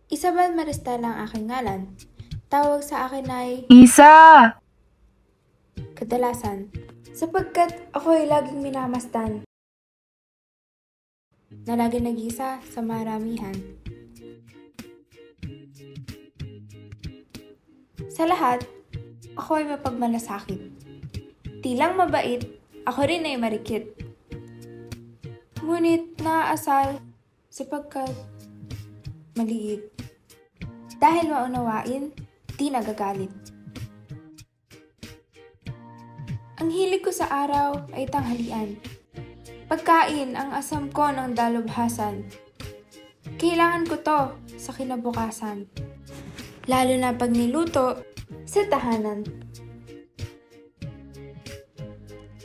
Isabel Maristal ang aking ngalan. Tawag sa akin ay Isa! kadalasan, sapagkat ako ay laging minamasdan na laging nag-isa sa maramihan. Sa lahat, ako ay mapagmalasakit. Tilang mabait, ako rin ay marikit. Ngunit naaasal sapagkat maliit. Dahil maunawain, di nagagalit. Ang hilig ko sa araw ay tanghalian. Pagkain ang asam ko ng dalubhasan. Kailangan ko to sa kinabukasan. Lalo na pag niluto sa tahanan.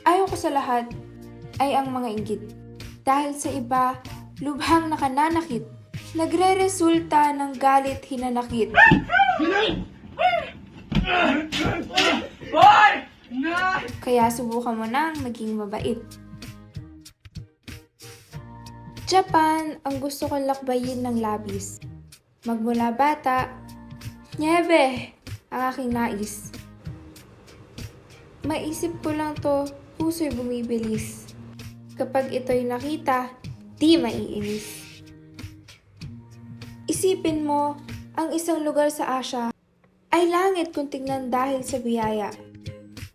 Ayaw ko sa lahat ay ang mga inggit. Dahil sa iba, lubhang nakananakit. Nagre-resulta ng galit hinanakit. Kaya subukan mo nang maging mabait. Japan ang gusto kong lakbayin ng labis. Magmula bata, nyebe ang aking nais. Maisip ko lang to, puso'y bumibilis. Kapag ito'y nakita, di maiinis. Isipin mo, ang isang lugar sa Asia ay langit kung tingnan dahil sa biyaya.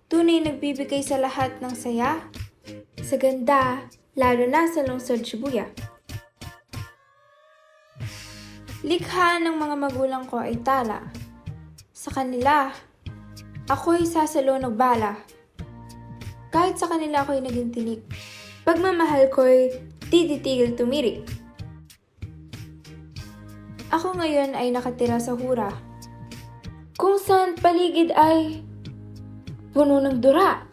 Tunay nagbibigay sa lahat ng saya, sa ganda, lalo na sa lungsod Shibuya. Likha ng mga magulang ko ay tala. Sa kanila, ako'y sasalo ng bala. Kahit sa kanila ako'y naging tinik. Pagmamahal ko'y di titigil tumirik. Ako ngayon ay nakatira sa Hura, kung saan paligid ay puno ng dura.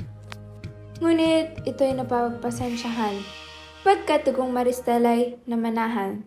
Ngunit ito'y napapagpasensyahan, pagkat tugong Maristal ay namanahan.